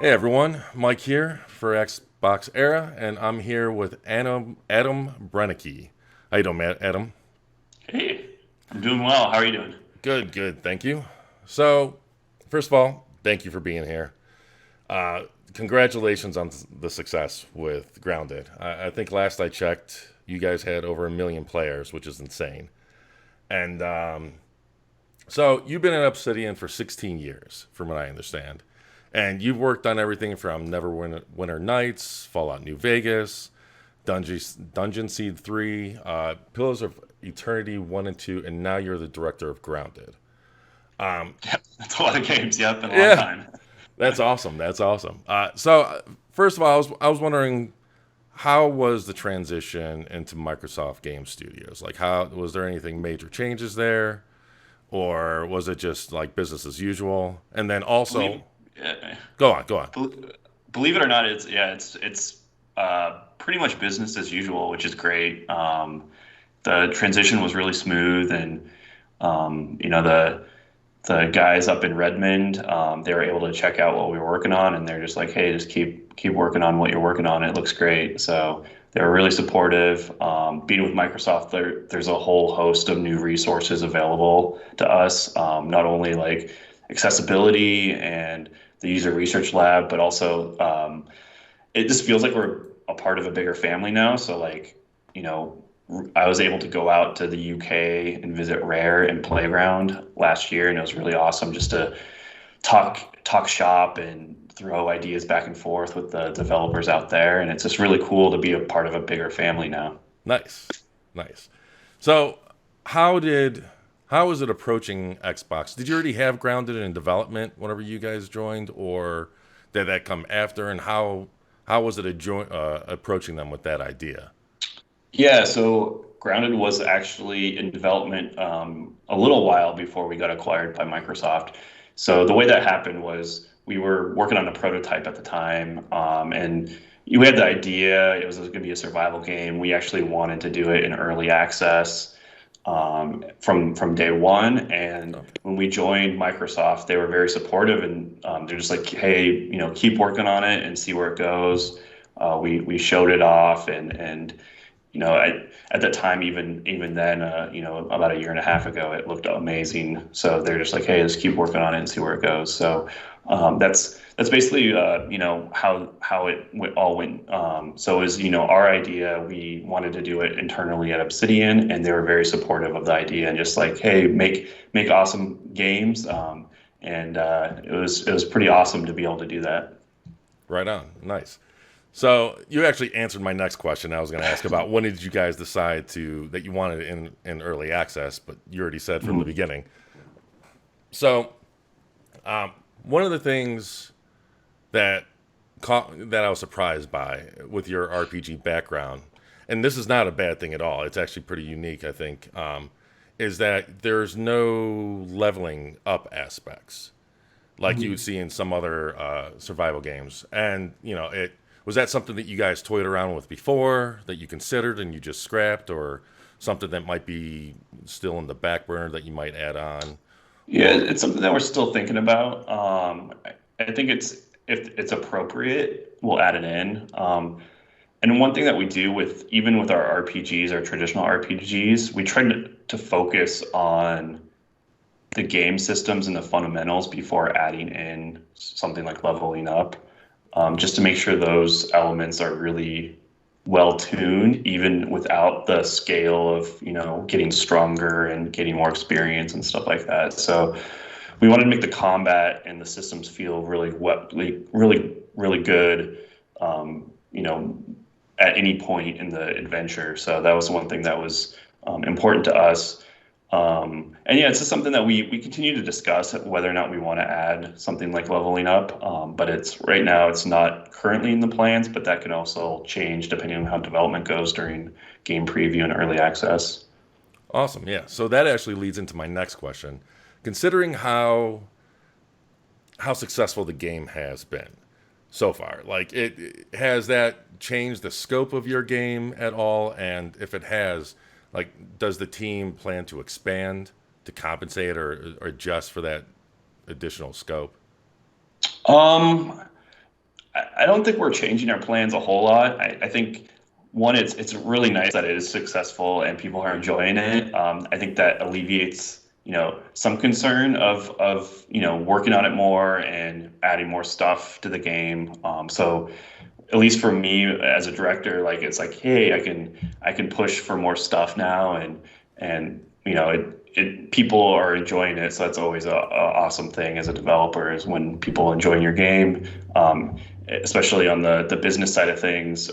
Hey everyone, Mike here for XboxEra, and I'm here with Adam Brennecke. How you doing, Adam? Hey, I'm doing well. How are you doing? Good, good, thank you. So, first of all, thank you for being here. Congratulations on the success with Grounded. I think last I checked, you guys had over 1 million players, which is insane. And so, you've been in Obsidian for 16 years, from what I understand. And you've worked on everything from Neverwinter Nights, Fallout New Vegas, Dungeon Seed 3, Pillars of Eternity 1 and 2, and now you're the director of Grounded. Um, Yeah, that's a lot of games. Yeah, it's been a long yeah, time. that's awesome. That's awesome. First of all, I was wondering, how was the transition into Microsoft Game Studios? Like, how was there anything major changes there, or was it just like business as usual? And then also, Believe, yeah, go on. bel- believe it or not, it's pretty much business as usual, which is great. The transition was really smooth, and the guys up in Redmond, they were able to check out what we were working on, and they're just like, "Hey, just keep working on what you're working on. It looks great." So they were really supportive. Being with Microsoft, there's a whole host of new resources available to us, not only like accessibility and the user research lab, but also it just feels like we're a part of a bigger family now. So like, you know, I was able to go out to the UK and visit Rare and Playground last year, and it was really awesome just to talk shop and throw ideas back and forth with the developers out there. And it's just really cool to be a part of a bigger family now. Nice, nice. So, how did how was it approaching Xbox? Did you already have Grounded in development whenever you guys joined, or did that come after? And how was it approaching them with that idea? Yeah, so Grounded was actually in development a little while before we got acquired by Microsoft. So the way that happened was we were working on a prototype at the time, and you had the idea it was going to be a survival game. We actually wanted to do it in early access from day one. And Okay, when we joined Microsoft, they were very supportive, and they're just like, "Hey, keep working on it and see where it goes." We showed it off, and at that time, even then, about a year and a half ago, it looked amazing. So they're just like, hey, let's keep working on it and see where it goes. So that's basically how all went. So it was our idea. We wanted to do it internally at Obsidian, and they were very supportive of the idea and just like, hey, make awesome games. And it was pretty awesome to be able to do that. right on, nice. So you actually answered my next question. I was going to ask about when did you guys decide that you wanted it in early access, but you already said from the Mhm. beginning. So one of the things that that I was surprised by with your RPG background, and this is not a bad thing at all. It's actually pretty unique, I think. Is that there's no leveling up aspects like you would Mhm. see in some other survival games, and it was that something that you guys toyed around with before that you considered and you just scrapped, or something that might be still in the back burner that you might add on, Yeah, or it's something that we're still thinking about. I think if it's appropriate, we'll add it in. And one thing that we do even with our RPGs, our traditional RPGs, we try to focus on the game systems and the fundamentals before adding in something like leveling up, just to make sure those elements are really well tuned, even without the scale of getting stronger and getting more experience and stuff like that. So we wanted to make the combat and the systems feel really good. You know, at any point in the adventure. So that was one thing that was important to us. And yeah, it's just something that we continue to discuss whether or not we want to add something like leveling up. But it's right now it's not currently in the plans, but that can also change depending on how development goes during game preview and early access. awesome. Yeah. So that actually leads into my next question. Considering how successful the game has been so far, like it has that changed the scope of your game at all? And if it has, like, does the team plan to expand to compensate or adjust for that additional scope? Um, I don't think we're changing our plans a whole lot. I think one, it's really nice that it is successful and people are enjoying it. I think that alleviates some concern of working on it more and adding more stuff to the game. So at least for me as a director, like it's like, hey, I can push for more stuff now, and people are enjoying it, so that's always a awesome thing as a developer is when people enjoying your game, especially on the business side of things.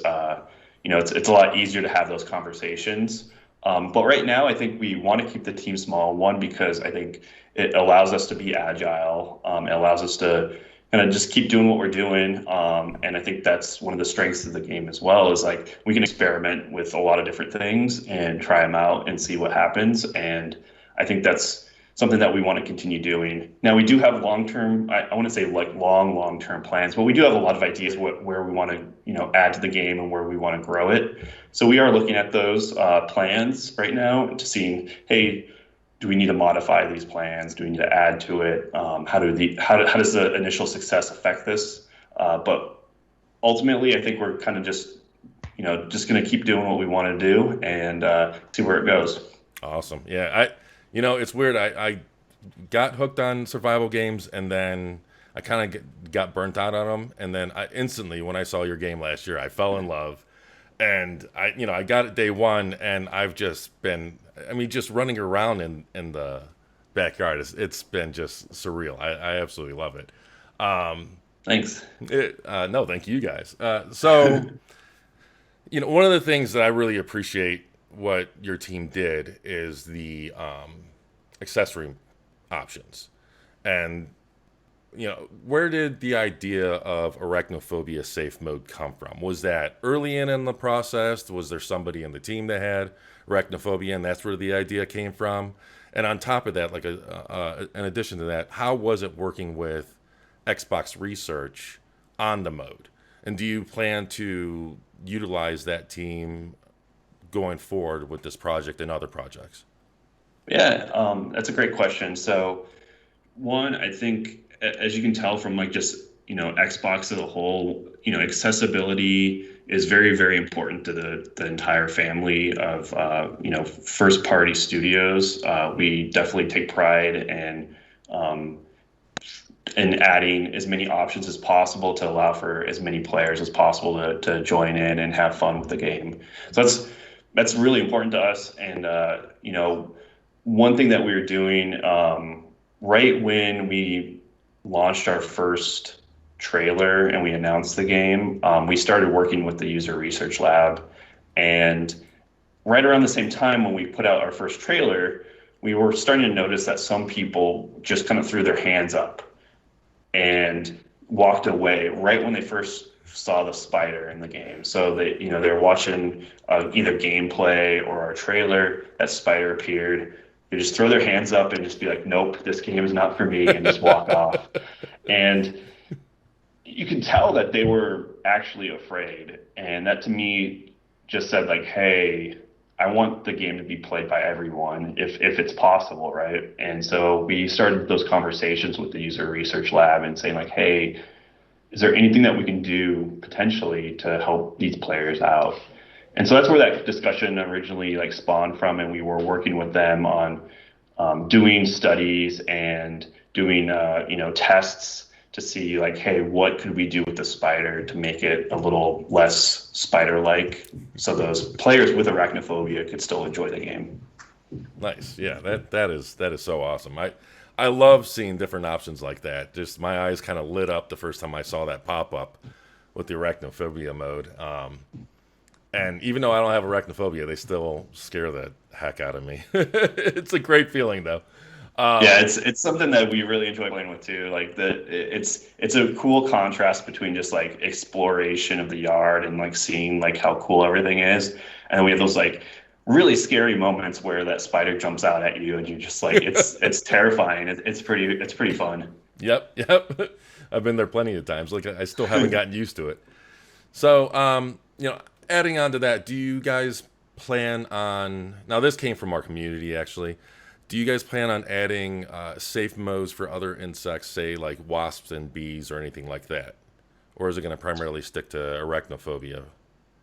It's a lot easier to have those conversations. But right now, I think we want to keep the team small. One, because I think it allows us to be agile. It allows us to kind of just keep doing what we're doing. And I think that's one of the strengths of the game as well, is like we can experiment with a lot of different things and try them out and see what happens. And I think that's something that we want to continue doing. Now, we do have long-term, I want to say like long-term plans, but we do have a lot of ideas where we want to, add to the game and where we want to grow it. So we are looking at those plans right now to seeing, hey, do we need to modify these plans? Do we need to add to it? How does the initial success affect this? But ultimately, I think we're kind of just going to keep doing what we want to do and see where it goes. Awesome. Yeah, it's weird. I got hooked on survival games, and then I kind of got burnt out on them. And then instantly, when I saw your game last year, I fell in love. And I got it day one, and I've just been, just running around in the backyard. It's been just surreal. I absolutely love it. Thanks. No, thank you guys. So, one of the things that I really appreciate what your team did is the accessory options. And where did the idea of arachnophobia safe mode come from? Was that early in the process? Was there somebody in the team that had arachnophobia, and that's where the idea came from? And on top of that, like in addition to that, how was it working with Xbox research on the mode? And do you plan to utilize that team going forward with this project and other projects? Yeah, that's a great question. So, one, I think, as you can tell from like just Xbox as a whole, accessibility is very, very important to the entire family of first party studios. We definitely take pride in adding as many options as possible to allow for as many players as possible to join in and have fun with the game. So that's really important to us. And one thing that we were doing right when we launched our first trailer and we announced the game, we started working with the user research lab. And right around the same time when we put out our first trailer, we were starting to notice that some people just kind of threw their hands up and walked away right when they first saw the spider in the game. So they're watching either gameplay or our trailer, that spider appeared. They just throw their hands up and just be like, nope, this game is not for me, and just walk off. And you can tell that they were actually afraid. And that to me just said like, hey, I want the game to be played by everyone if it's possible, right? And so we started those conversations with the user research lab and saying like, hey, is there anything that we can do potentially to help these players out? And so that's where that discussion originally like spawned from, and we were working with them on doing studies and doing tests to see like, hey, what could we do with the spider to make it a little less spider-like, so those players with arachnophobia could still enjoy the game. Nice, yeah, that is so awesome. I love seeing different options like that. Just my eyes kind of lit up the first time I saw that pop up with the arachnophobia mode. And even though I don't have arachnophobia, they still scare the heck out of me. It's a great feeling, though. Yeah, it's something that we really enjoy playing with too. Like it's a cool contrast between just like exploration of the yard and like seeing like how cool everything is, and we have those like really scary moments where that spider jumps out at you and you're just like it's terrifying. It's pretty fun. Yep. I've been there plenty of times. Like I still haven't gotten used to it. So adding on to that, do you guys plan on, now this came from our community actually, do you guys plan on adding safe modes for other insects, say like wasps and bees or anything like that? or is it going to primarily stick to arachnophobia?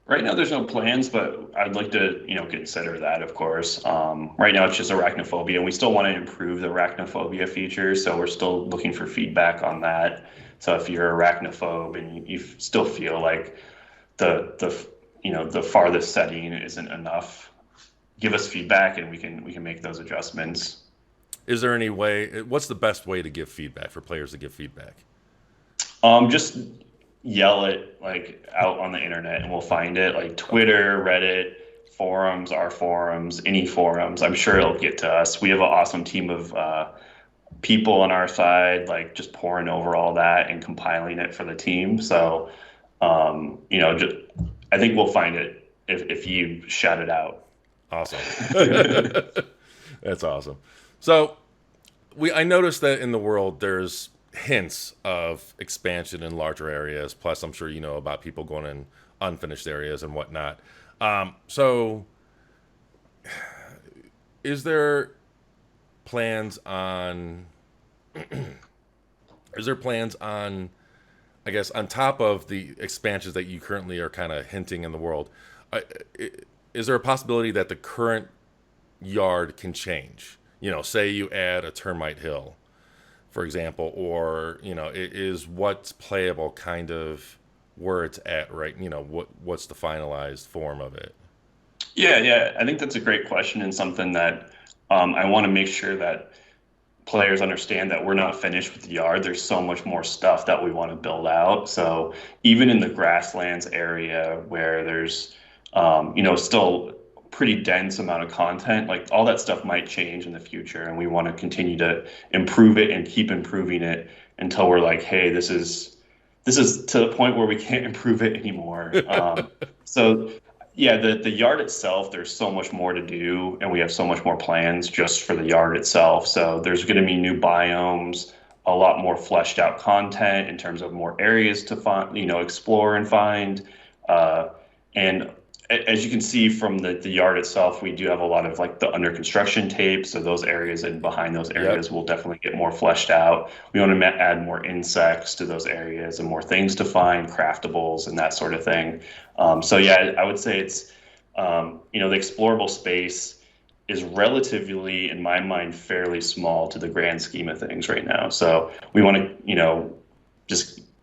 Right now, there's no plans, but I'd like to, consider that, of course. Right now, it's just arachnophobia, and we still want to improve the arachnophobia features, so we're still looking for feedback on that. So if you're arachnophobe and you still feel like the farthest setting isn't enough, give us feedback, and we can make those adjustments. Is there any way? What's the best way to give feedback for players to give feedback? Just yell it like out on the internet and we'll find it, like Twitter, Reddit, forums, our forums, any forums. I'm sure it'll get to us. We have an awesome team of people on our side, like just pouring over all that and compiling it for the team. So, just, I think we'll find it if you shout it out. Awesome. That's awesome. So I noticed that in the world there's hints of expansion in larger areas. Plus, I'm sure you know about people going in unfinished areas and whatnot. So, is there plans on? Is there plans on? I guess on top of the expansions that you currently are kind of hinting in the world, is there a possibility that the current yard can change? Say you add a termite hill, for example, or is what's playable kind of where it's at, right? What's the finalized form of it? Yeah, I think that's a great question and something that I want to make sure that players understand that we're not finished with the yard. There's so much more stuff that we want to build out. So even in the grasslands area where there's still pretty dense amount of content, like all that stuff might change in the future, and we want to continue to improve it and keep improving it until we're like, hey, this is to the point where we can't improve it anymore. So yeah, the yard itself, there's so much more to do, and we have so much more plans just for the yard itself. So there's going to be new biomes, a lot more fleshed out content in terms of more areas to find, explore and find, and as you can see from the yard itself, we do have a lot of like the under construction tape. So those areas and behind those areas will definitely get more fleshed out. We want to add more insects to those areas and more things to find, craftables and that sort of thing. So yeah, I would say it's, the explorable space is relatively, in my mind, fairly small to the grand scheme of things right now. So we want to,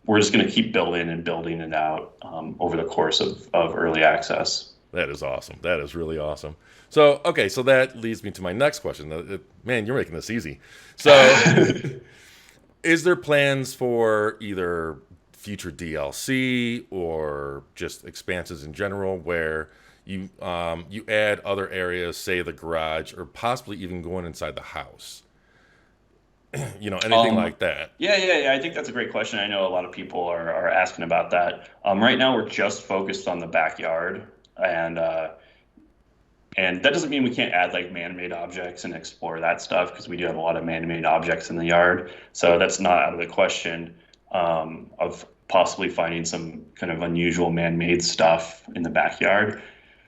we're just going to keep building it out over the course of early access. That is awesome. That is really awesome. So, okay, so that leads me to my next question. Man, you're making this easy. So, is there plans for either future DLC or just expansions in general where you add other areas, say the garage, or possibly even going inside the house? Anything like that? Yeah. I think that's a great question. I know a lot of people are asking about that. Right now, we're just focused on the backyard, and that doesn't mean we can't add like man-made objects and explore that stuff, because we do have a lot of man-made objects in the yard. So that's not out of the question of possibly finding some kind of unusual man-made stuff in the backyard.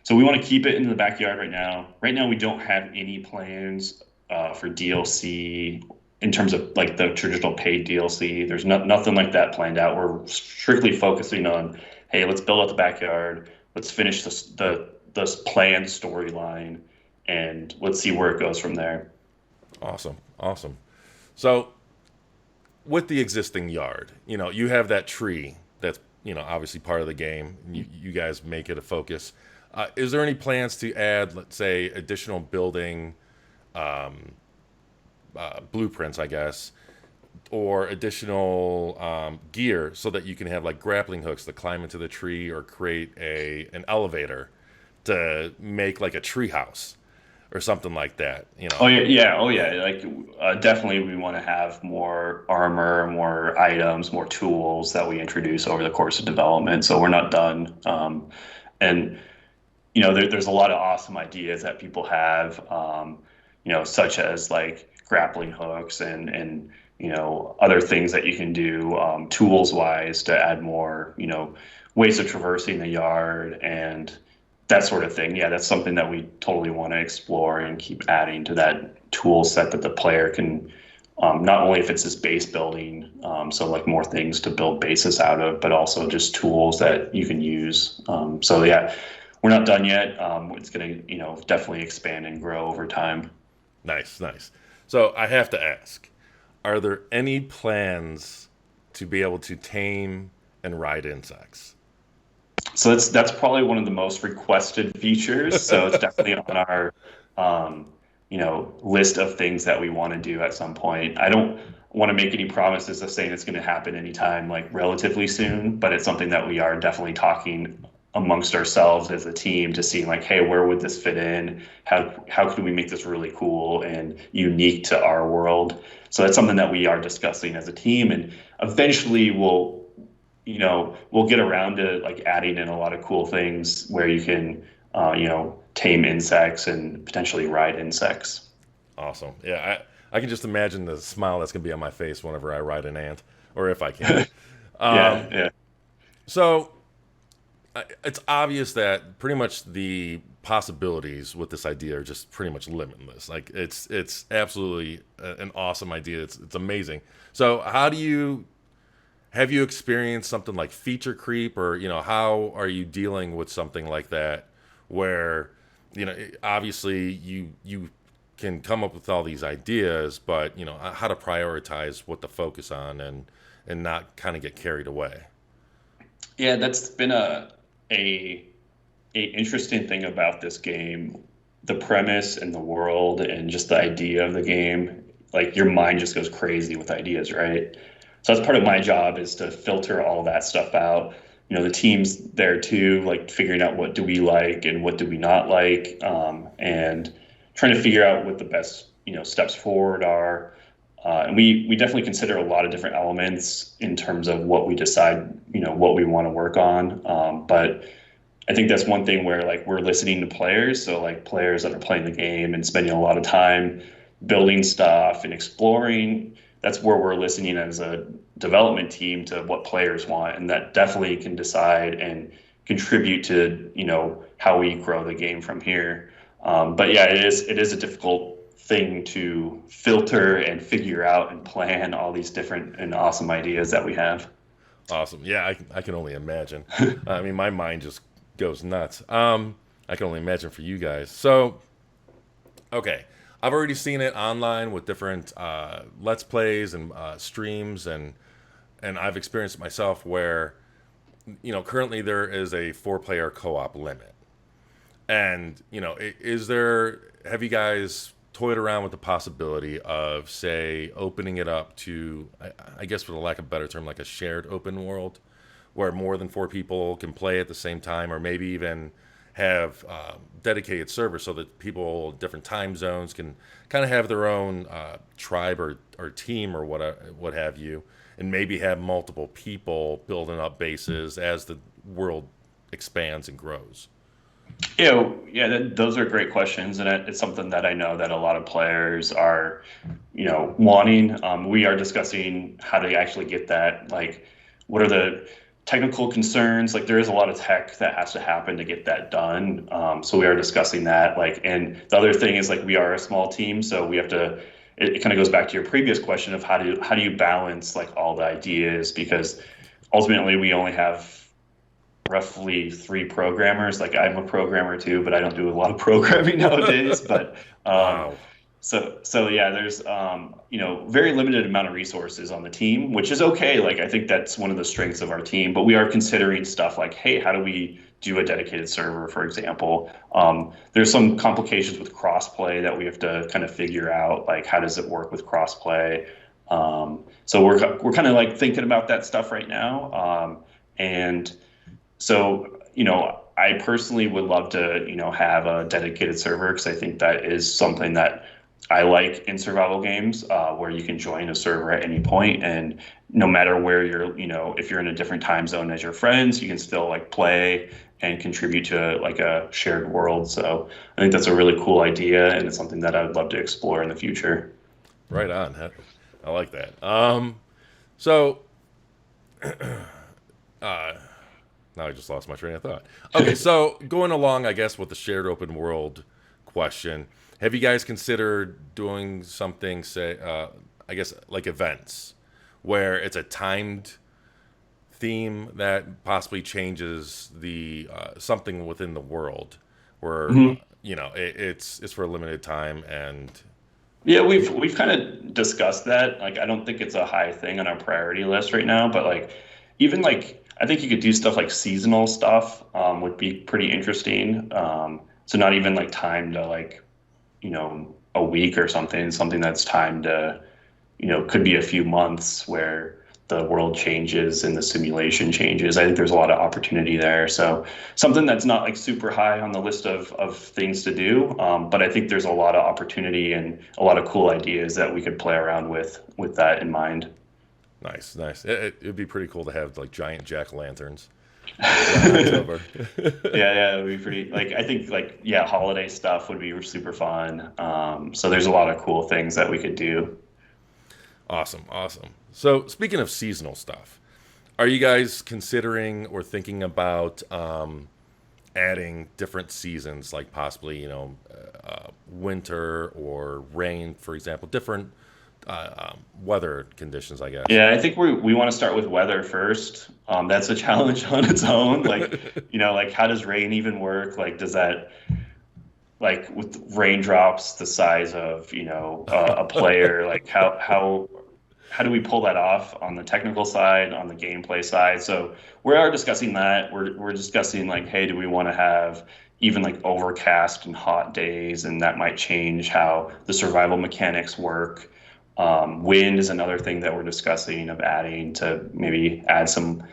So we want to keep it in the backyard right now. Right now, we don't have any plans for DLC in terms of like the traditional paid DLC. There's nothing like that planned out. We're strictly focusing on, hey, let's build out the backyard. Let's finish the planned storyline, and let's see where it goes from there. Awesome. So with the existing yard, you have that tree that's, obviously part of the game. You guys make it a focus. Is there any plans to add, let's say, additional building blueprints, I guess, or additional gear so that you can have like grappling hooks to climb into the tree, or create an elevator to make like a tree house or something like that? Oh yeah. Like definitely, we want to have more armor, more items, more tools that we introduce over the course of development. So we're not done. And there's a lot of awesome ideas that people have, such as like grappling hooks and other things that you can do tools wise to add more ways of traversing the yard and that sort of thing. Yeah, that's something that we totally want to explore and keep adding to that tool set that the player can Not only if it's this base building, so like more things to build bases out of, but also just tools that you can use. So yeah, we're not done yet. It's going to, definitely expand and grow over time. Nice, nice. So I have to ask, are there any plans to be able to tame and ride insects? So that's probably one of the most requested features. So it's definitely on our um, list of things that we want to do at some point. I don't want to make any promises of saying it's going to happen anytime like relatively soon, but it's something that we are definitely talking amongst ourselves as a team to see like, hey, where would this fit in? How could we make this really cool and unique to our world? So that's something that we are discussing as a team, and eventually we'll get around to like adding in a lot of cool things where you can tame insects and potentially ride insects. Awesome. Yeah, I can just imagine the smile that's going to be on my face whenever I ride an ant, or if I can. Yeah, Um, yeah. so it's obvious that pretty much the possibilities with this idea are just pretty much limitless. Like it's absolutely an awesome idea. It's amazing. So how do you have you experienced something like feature creep, or how are you dealing with something like that where obviously you can come up with all these ideas, but how to prioritize what to focus on and not kind of get carried away. Yeah, that's been a a interesting thing about this game. The premise and the world and just the idea of the game, like your mind just goes crazy with ideas, right? So that's part of my job is to filter all that stuff out. The team's there too, like figuring out what do we like and what do we not like, and trying to figure out what the best steps forward are. And we definitely consider a lot of different elements in terms of what we decide, what we want to work on. But I think that's one thing where like we're listening to players, so like players that are playing the game and spending a lot of time building stuff and exploring. That's where we're listening as a development team to what players want, and that definitely can decide and contribute to how we grow the game from here. But yeah, it is a difficult thing to filter and figure out and plan all these different and awesome ideas that we have. Awesome. Yeah, I can only imagine. I mean, my mind just goes nuts. I can only imagine for you guys. So, okay, I've already seen it online with different let's plays and streams, and I've experienced it myself where currently there is a four-player co-op limit, and is there? Have you guys toyed around with the possibility of, say, opening it up to, I guess, for the lack of a better term, like a shared open world, where more than four people can play at the same time, or maybe even have dedicated servers so that people in different time zones can kind of have their own tribe or team or what have you, and maybe have multiple people building up bases as the world expands and grows. Yeah, those are great questions, and it's something that I know that a lot of players are, wanting. We are discussing how to actually get that. Like, what are the technical concerns? Like, there is a lot of tech that has to happen to get that done. So we are discussing that. Like, and the other thing is like we are a small team, so we have to. It kind of goes back to your previous question of how do you balance like all the ideas, because ultimately we only have roughly three programmers. Like I'm a programmer too, but I don't do a lot of programming nowadays. But Wow. so yeah, there's very limited amount of resources on the team, which is okay. Like I think that's one of the strengths of our team. But we are considering stuff like, hey, how do we do a dedicated server, for example? There's some complications with crossplay that we have to kind of figure out. Like how does it work with crossplay? So we're kind of like thinking about that stuff right now. And so, I personally would love to, have a dedicated server because I think that is something that I like in survival games, where you can join a server at any point, and no matter where you're, if you're in a different time zone as your friends, you can still like play and contribute to like a shared world. So I think that's a really cool idea, and it's something that I would love to explore in the future. Right on. I like that. So uh, now I just lost my train of thought. Okay, so going along, I guess, with the shared open world question, have you guys considered doing something, say, I guess, like events where it's a timed theme that possibly changes the something within the world, where Mhm. it's for a limited time and Yeah, we've kind of discussed that. Like, I don't think it's a high thing on our priority list right now, but like, even like, I think you could do stuff like seasonal stuff, would be pretty interesting. So not even like timed to like, a week or something that's timed to, could be a few months where the world changes and the simulation changes. I think there's a lot of opportunity there. So something that's not like super high on the list of things to do, but I think there's a lot of opportunity and a lot of cool ideas that we could play around with that in mind. nice, nice. It'd be pretty cool to have like giant jack o' lanterns around October. Yeah, it would be pretty. Like, I think like, yeah, holiday stuff would be super fun. So there's a lot of cool things that we could do. Awesome, awesome. So speaking of seasonal stuff, are you guys considering or thinking about adding different seasons, like possibly winter or rain, for example, different weather conditions, I guess. Yeah, I think we want to start with weather first. That's a challenge on its own. Like, like how does rain even work? Like, does that, like, with raindrops the size of, a player, like how do we pull that off on the technical side, on the gameplay side? So we are discussing that. We're discussing like, hey, do we want to have even like overcast and hot days, and that might change how the survival mechanics work. Wind is another thing that we're discussing of adding to maybe add some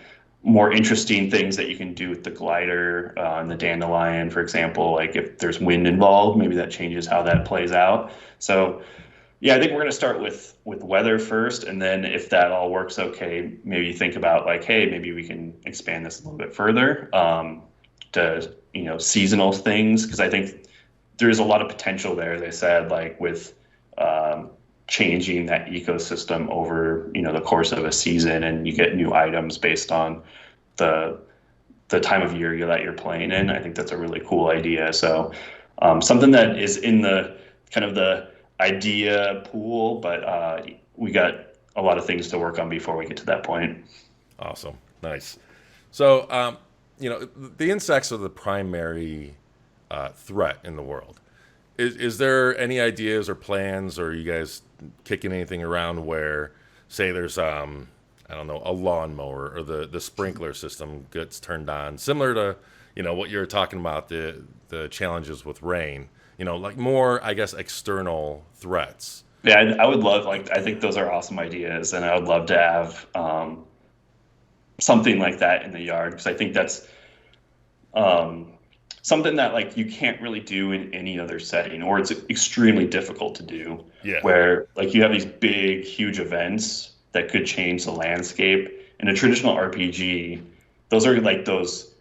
more interesting things that you can do with the glider and the dandelion, for example. Like if there's wind involved, maybe that changes how that plays out. So yeah, I think we're going to start with weather first, and then if that all works okay, maybe think about like, hey, maybe we can expand this a little bit further to seasonal things, because I think there's a lot of potential there. They said like with um, changing that ecosystem over the course of a season, and you get new items based on the the time of year that you're playing in. I think that's a really cool idea. So something that is in the kind of the idea pool, but we got a lot of things to work on before we get to that point. Awesome, nice. So the insects are the primary threat in the world. Is there any ideas or plans, or are you guys kicking anything around where, say, there's I don't know, a lawnmower or the sprinkler system gets turned on, similar to what you're talking about, the challenges with rain, like more, I guess, external threats. Yeah, I would love, like, I think those are awesome ideas, and I would love to have something like that in the yard, because I think that's um, something that like you can't really do in any other setting, or it's extremely difficult to do. Yeah, Where like you have these big, huge events that could change the landscape. In a traditional RPG, those are like those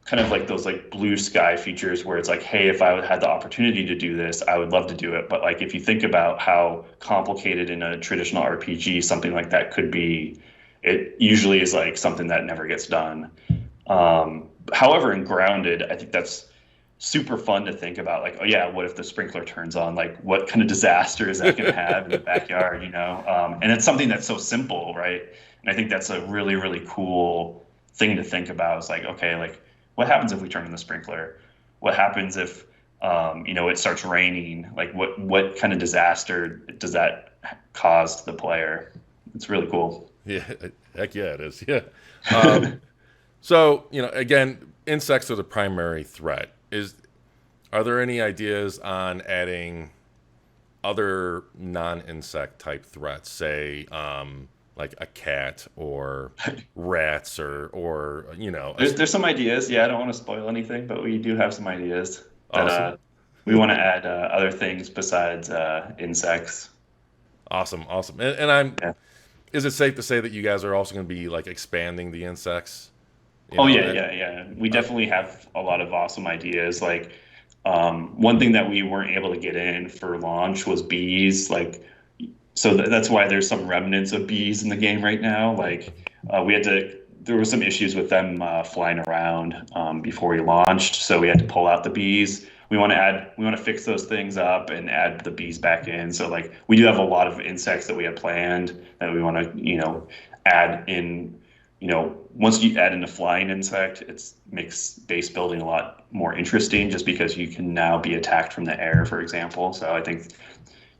kind of like those like blue sky features where it's like, hey, if I had the opportunity to do this, I would love to do it. But like if you think about how complicated in a traditional RPG something like that could be, it usually is like something that never gets done. However, in Grounded, I think that's super fun to think about. Like, oh yeah, what if the sprinkler turns on? Like, what kind of disaster is that going to have in the backyard? And it's something that's so simple, right? And I think that's a really, really cool thing to think about. It's like, okay, like, what happens if we turn on the sprinkler? What happens if, it starts raining? Like, what kind of disaster does that cause to the player? It's really cool. yeah, heck yeah, it is. Yeah. Um, so again, insects are the primary threat. Are there any ideas on adding other non-insect type threats, say like a cat or rats or There's some ideas. Yeah, I don't want to spoil anything, but we do have some ideas that awesome, we want to add other things besides insects. awesome, and I'm. Yeah. Is it safe to say that you guys are also going to be like expanding the insects? You Oh know, yeah, eh, yeah, yeah. We definitely have a lot of awesome ideas. Like one thing that we weren't able to get in for launch was bees. Like so that's why there's some remnants of bees in the game right now. Like we had to. There were some issues with them flying around before we launched, so we had to pull out the bees. we want to fix those things up and add the bees back in. So like we do have a lot of insects that we have planned that we want to, add in. Once you add in a flying insect, it makes base building a lot more interesting just because you can now be attacked from the air, for example. So I think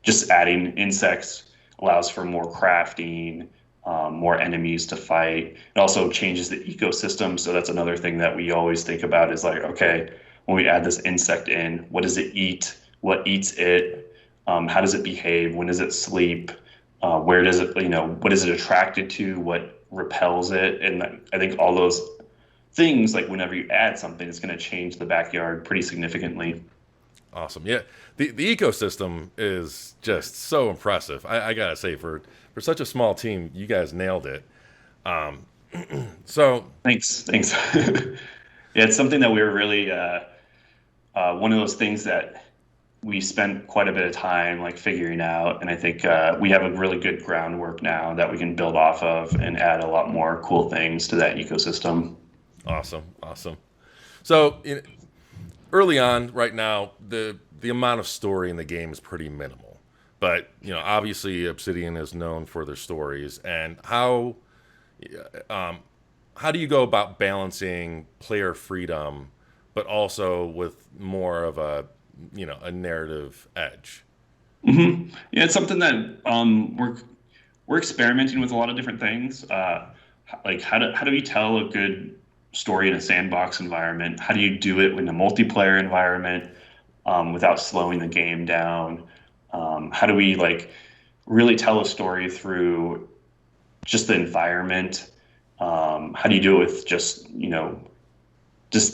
just adding insects allows for more crafting, more enemies to fight. It also changes the ecosystem. So that's another thing that we always think about is like, okay, when we add this insect in, what does it eat? What eats it? How does it behave? When does it sleep? Where does it, what is it attracted to? What repels it? And I think all those things, like whenever you add something, it's going to change the backyard pretty significantly. Awesome. Yeah, the ecosystem is just so impressive. I gotta say, for such a small team, you guys nailed it. Um, so Thanks. Yeah, it's something that we were really one of those things that we spent quite a bit of time like figuring out, and I think we have a really good groundwork now that we can build off of and add a lot more cool things to that ecosystem. awesome. So early on, right now, the amount of story in the game is pretty minimal. But obviously, Obsidian is known for their stories. And how do you go about balancing player freedom, but also with more of a narrative edge? Yeah, it's something that we're experimenting with a lot of different things. Like how do we tell a good story in a sandbox environment? How do you do it in a multiplayer environment without slowing the game down? How do we like really tell a story through just the environment? How do you do it with just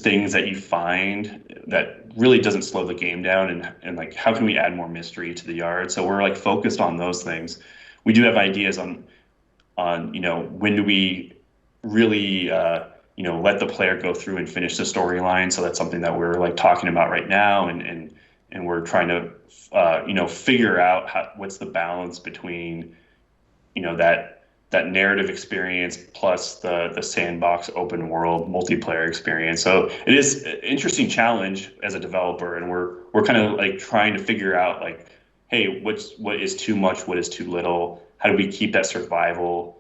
things that you find that really doesn't slow the game down, and like how can we add more mystery to the yard? So we're like focused on those things. We do have ideas on when do we really let the player go through and finish the storyline. So that's something that we're like talking about right now, and we're trying to figure out what's the balance between that narrative experience plus the sandbox open world multiplayer experience. So it is an interesting challenge as a developer, and we're kind of like trying to figure out like, hey, what is too much, what is too little? How do we keep that survival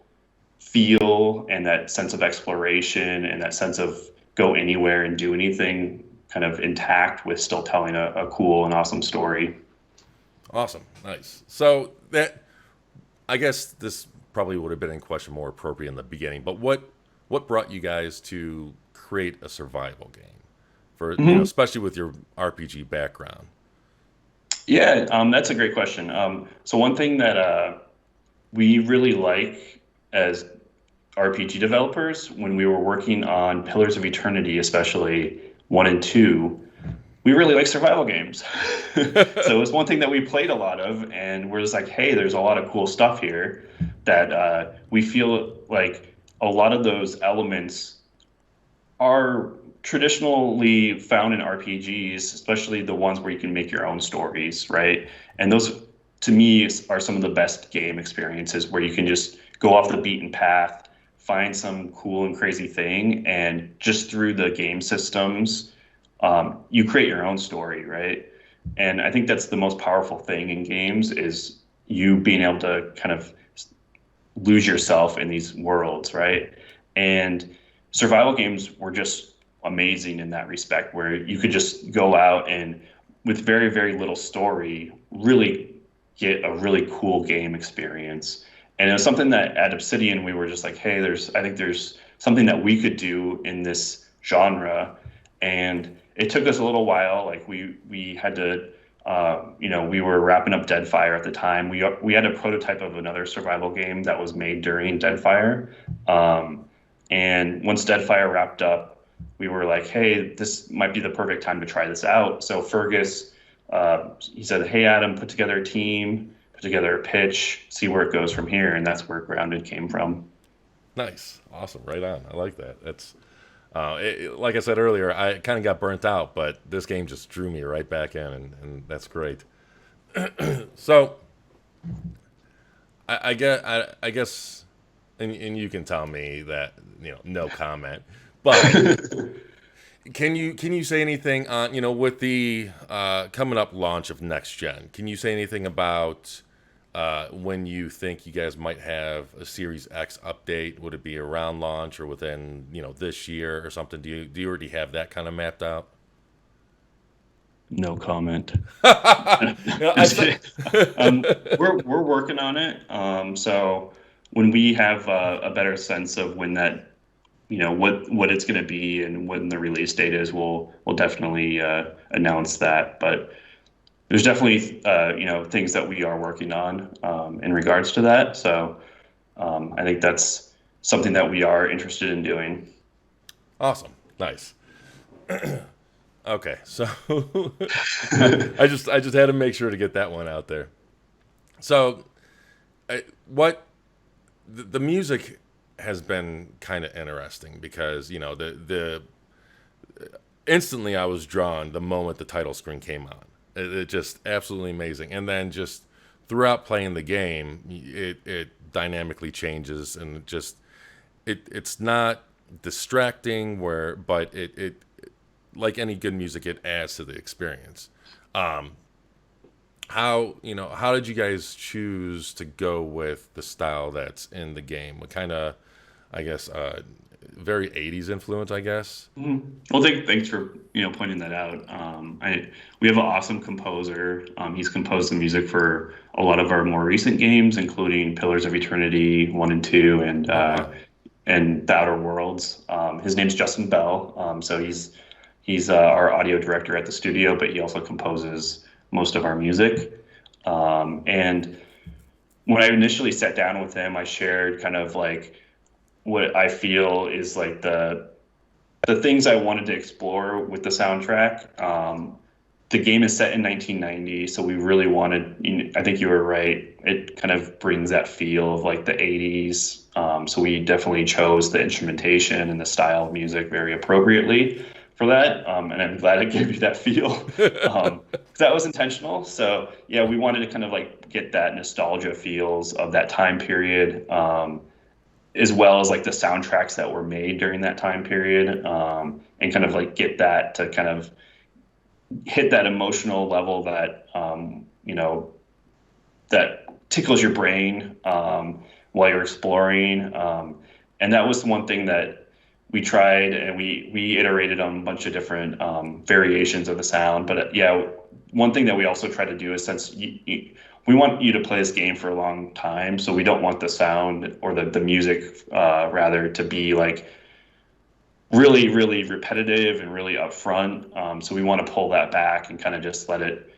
feel and that sense of exploration and that sense of go anywhere and do anything kind of intact with still telling a cool and awesome story? Awesome, nice. So that I guess this probably would have been in question more appropriate in the beginning. But what brought you guys to create a survival game for especially with your RPG background? Yeah, that's a great question. So one thing that we really like as RPG developers, when we were working on Pillars of Eternity, especially one and two, we really like survival games. So it was one thing that we played a lot of, and we're just like, hey, there's a lot of cool stuff here that we feel like a lot of those elements are traditionally found in RPGs, especially the ones where you can make your own stories, right? And those, to me, are some of the best game experiences where you can just go off the beaten path, find some cool and crazy thing, and just through the game systems, you create your own story, right? And I think that's the most powerful thing in games is you being able to kind of lose yourself in these worlds, right? And survival games were just amazing in that respect, where you could just go out and with very, very little story, really get a really cool game experience. And it was something that at Obsidian, we were just like, hey, I think there's something that we could do in this genre. And it took us a little while. Like we had to, we were wrapping up Deadfire at the time. We had a prototype of another survival game that was made during Deadfire. And once Deadfire wrapped up, we were like, hey, this might be the perfect time to try this out. So Fergus, he said, hey, Adam, put together a team, put together a pitch, see where it goes from here. And that's where Grounded came from. Nice, awesome, right on. I like that. That's like I said earlier, I kind of got burnt out, but this game just drew me right back in, and that's great. So I guess, and you can tell me that no comment, but Can you say anything on, with the coming up launch of next gen? Can you say anything about when you think you guys might have a Series X update? Would it be around launch or within this year or something? Do you already have that kind of mapped out? No comment. Yeah, I Just said. kidding. We're working on it. So when we have a better sense of when that, what it's going to be and when the release date is, we'll definitely announce that. But there's definitely things that we are working on in regards to that. So I think that's something that we are interested in doing. Awesome, nice. Okay, so I just had to make sure to get that one out there. So, what the music has been kind of interesting because the instantly I was drawn the moment the title screen came on. It just absolutely amazing, and then just throughout playing the game, it dynamically changes, and it's not distracting but it like any good music, it adds to the experience. Um, how did you guys choose to go with the style that's in the game? What kind of, I guess, very 80s influence, I guess. Well, thanks for pointing that out. We have an awesome composer. He's composed the music for a lot of our more recent games, including Pillars of Eternity 1 and 2, Oh wow. and The Outer Worlds. His name's Justin Bell. So he's our audio director at the studio, but he also composes most of our music. And when I initially sat down with him, I shared kind of like what I feel is like the things I wanted to explore with the soundtrack. The game is set in 1990, so we really wanted, I think you were right, it kind of brings that feel of like the 80s. So we definitely chose the instrumentation and the style of music very appropriately for that. And I'm glad I gave you that feel. 'Cause that was intentional. So yeah, we wanted to kind of like get that nostalgia feels of that time period. As well as like the soundtracks that were made during that time period, and kind of like get that to kind of hit that emotional level that that tickles your brain while you're exploring. And that was one thing that we tried, and we iterated on a bunch of different variations of the sound. But yeah, one thing that we also try to do is, since we want you to play this game for a long time, so we don't want the sound or the music rather to be like really, really repetitive and really upfront. So we want to pull that back and kind of just let it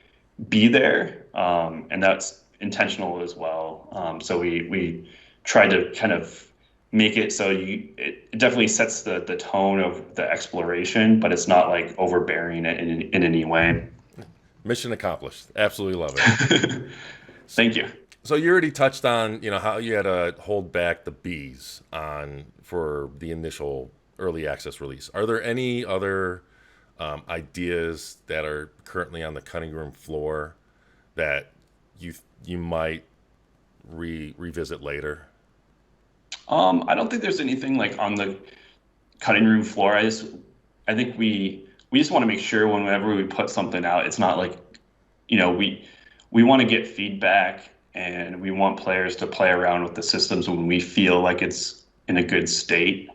be there. And that's intentional as well. So we try to kind of make it so it definitely sets the tone of the exploration, but it's not like overbearing in any way. Mission accomplished. Absolutely love it. Thank you. So you already touched on, how you had to hold back the bees on for the initial early access release. Are there any other ideas that are currently on the cutting room floor that you might revisit later? I don't think there's anything like on the cutting room floor. I think we just want to make sure whenever we put something out, it's not like, we want to get feedback, and we want players to play around with the systems when we feel like it's in a good state.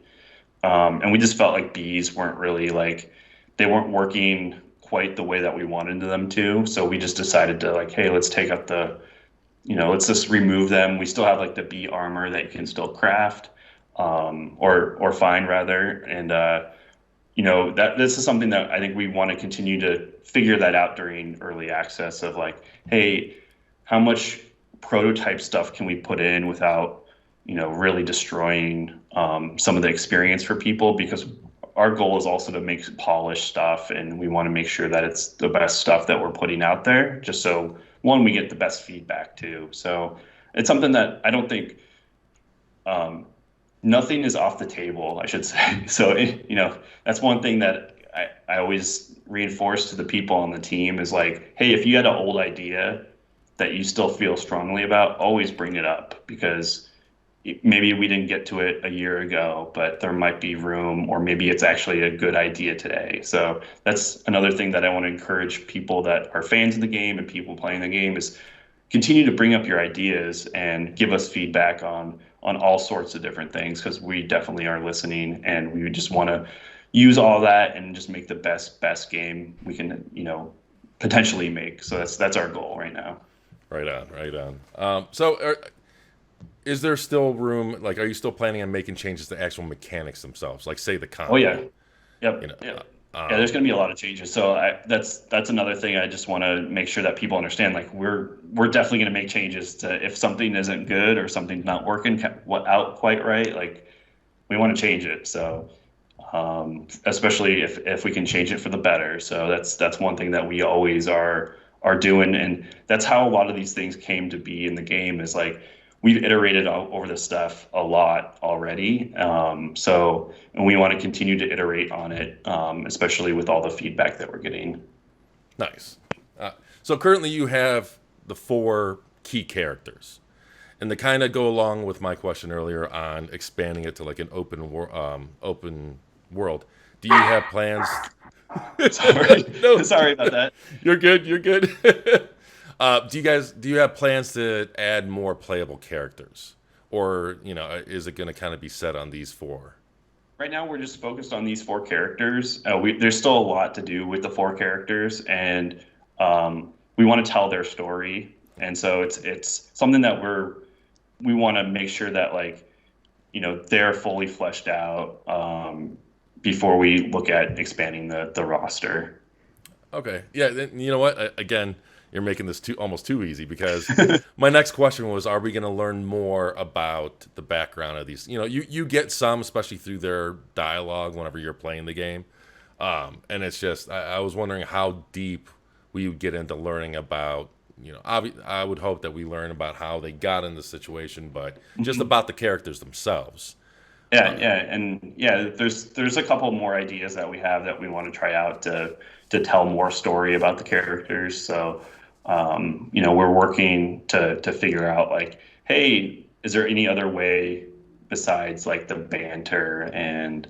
And we just felt like bees weren't really like, they weren't working quite the way that we wanted them to. So we just decided to like, hey, let's take up let's just remove them. We still have like the bee armor that you can still craft, or find rather. And, that this is something that I think we want to continue to figure that out during early access of like, hey, how much prototype stuff can we put in without, really destroying some of the experience for people? Because our goal is also to make polished stuff, and we want to make sure that it's the best stuff that we're putting out there, just so one, we get the best feedback too. So it's something that I don't think, nothing is off the table, I should say. So, that's one thing that I always reinforce to the people on the team is like, hey, if you had an old idea that you still feel strongly about, always bring it up, because maybe we didn't get to it a year ago, but there might be room, or maybe it's actually a good idea today. So that's another thing that I want to encourage people that are fans of the game and people playing the game is continue to bring up your ideas and give us feedback on all sorts of different things, because we definitely are listening, and we just want to use all that and just make the best game we can, potentially make. So that's our goal right now. Right on, right on. Is there still room? Like, are you still planning on making changes to actual mechanics themselves? Like, say the Oh yeah. combat. Yep. You know, Yep. Yeah, um, there's going to be a lot of changes. So that's another thing I just want to make sure that people understand. Like we're definitely going to make changes to, if something isn't good or something's not working out quite right. Like we want to change it. So especially if we can change it for the better. So that's one thing that we always are doing, and that's how a lot of these things came to be in the game. Is like we've iterated over this stuff a lot already. And we want to continue to iterate on it, especially with all the feedback that we're getting. nice. So currently you have the 4 key characters, and to kind of go along with my question earlier on expanding it to like an open world. Do you have plans? Sorry, No, sorry about that. you're good. You're good. Do you have plans to add more playable characters, or is it going to kind of be set on these 4? Right now, we're just focused on these 4 characters. There's still a lot to do with the 4 characters, and we want to tell their story. And so it's something that we want to make sure that, like, they're fully fleshed out before we look at expanding the roster. Okay. Yeah. Then, you know what? Again, you're making this almost too easy, because my next question was: are we going to learn more about the background of these? You get some, especially through their dialogue whenever you're playing the game, and it's just I was wondering how deep we would get into learning about. I would hope that we learn about how they got in the situation, but just about the characters themselves. Yeah, yeah, and yeah, there's a couple more ideas that we have that we want to try out to tell more story about the characters. So, we're working to figure out, like, hey, is there any other way besides like the banter and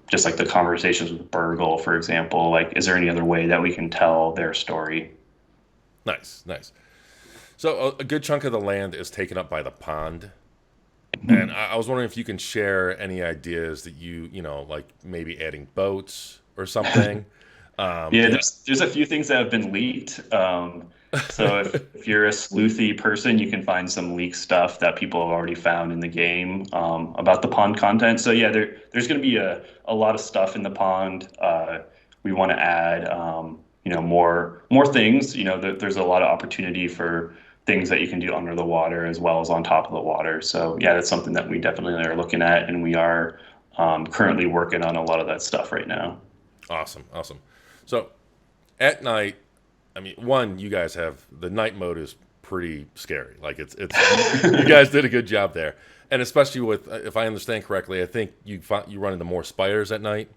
just like the conversations with Burgle, for example? Like, is there any other way that we can tell their story? Nice, nice. So a good chunk of the land is taken up by the pond. And I was wondering if you can share any ideas that like maybe adding boats or something. Yeah, Yeah. there's a few things that have been leaked. So if you're a sleuthy person, you can find some leaked stuff that people have already found in the game about the pond content. So yeah, there's going to be a lot of stuff in the pond. We want to add more things. There's a lot of opportunity for things that you can do under the water as well as on top of the water. So yeah, that's something that we definitely are looking at, and we are currently working on a lot of that stuff right now. Awesome, awesome. So at night, I mean, one, you guys have the night mode is pretty scary. Like you guys did a good job there, and especially with, if I understand correctly, I think you run into more spiders at night.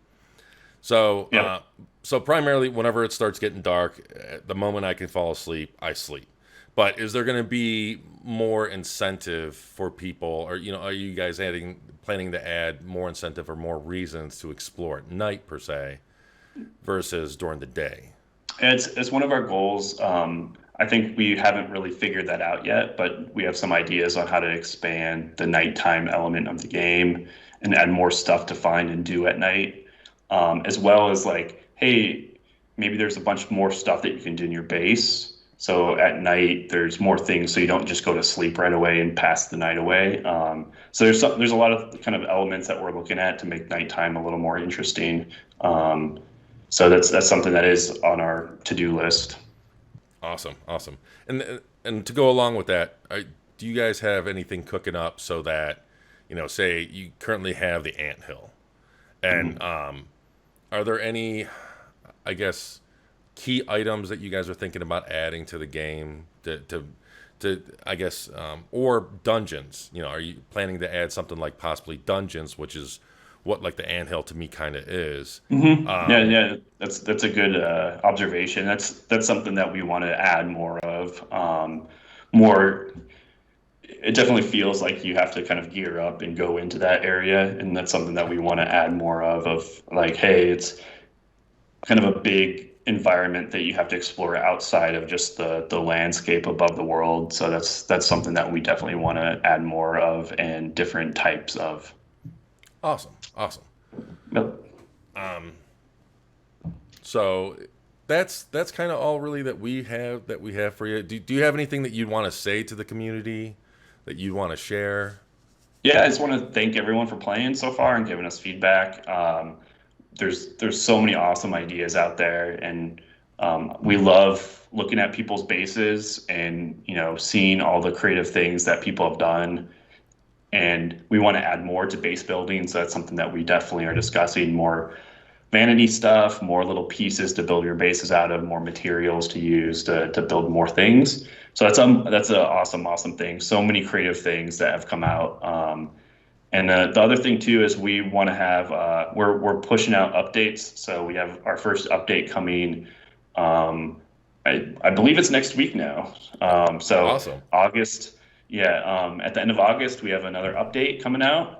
So Yeah. so primarily, whenever it starts getting dark, the moment I can fall asleep, I sleep. But is there going to be more incentive for people, or are you guys planning to add more incentive or more reasons to explore at night per se versus during the day? It's one of our goals. I think we haven't really figured that out yet, but we have some ideas on how to expand the nighttime element of the game and add more stuff to find and do at night, as well as, like, hey, maybe there's a bunch more stuff that you can do in your base. So at night, there's more things, so you don't just go to sleep right away and pass the night away. So there's a lot of kind of elements that we're looking at to make nighttime a little more interesting. So that's something that is on our to-do list. Awesome, awesome. And to go along with that, do you guys have anything cooking up so that, say you currently have the anthill, and are there any, I guess, key items that you guys are thinking about adding to the game to I guess, or dungeons? Are you planning to add something like possibly dungeons, which is what like the anthill to me kind of is? Yeah, yeah, that's a good observation. That's something that we want to add more of. More, it definitely feels like you have to kind of gear up and go into that area, and that's something that we want to add more of like, hey, it's kind of a big environment that you have to explore outside of just the landscape above the world. So that's something that we definitely want to add more of and different types of. Awesome, awesome. Yep. So that's kind of all really that we have for you. Do you have anything that you'd want to say to the community that you'd want to share? Yeah, I just want to thank everyone for playing so far and giving us feedback. There's so many awesome ideas out there, and we love looking at people's bases and seeing all the creative things that people have done. And we want to add more to base building, so that's something that we definitely are discussing. More vanity stuff, more little pieces to build your bases out of, more materials to use to build more things. So that's an awesome thing. So many creative things that have come out. And the other thing too is we want to have we're pushing out updates. So we have our first update coming. I believe it's next week now. So Awesome. August. Yeah, at the end of August, we have another update coming out.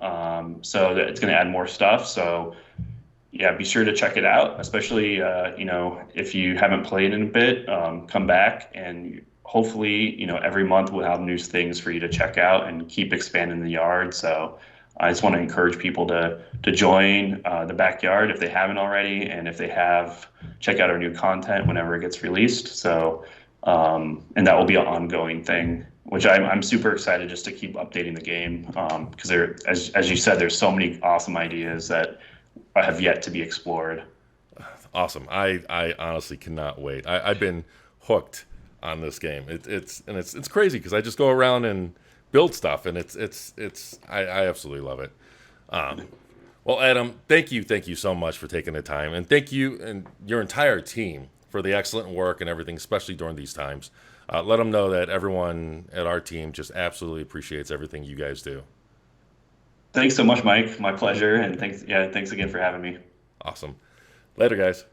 So that it's going to add more stuff. So yeah, be sure to check it out, especially if you haven't played in a bit, come back, and hopefully every month we'll have new things for you to check out and keep expanding the yard. So I just want to encourage people to join the backyard if they haven't already, and if they have, check out our new content whenever it gets released. So and that will be an ongoing thing, which I'm super excited just to keep updating the game, because as you said, there's so many awesome ideas that have yet to be explored. Awesome. I honestly cannot wait. I've been hooked on this game. It's crazy because I just go around and build stuff, and I absolutely love it. Well, Adam, thank you so much for taking the time, and thank you and your entire team for the excellent work and everything, especially during these times. Let them know that everyone at our team just absolutely appreciates everything you guys do. Thanks so much, Mike. My pleasure, and thanks again for having me. Awesome. Later, guys.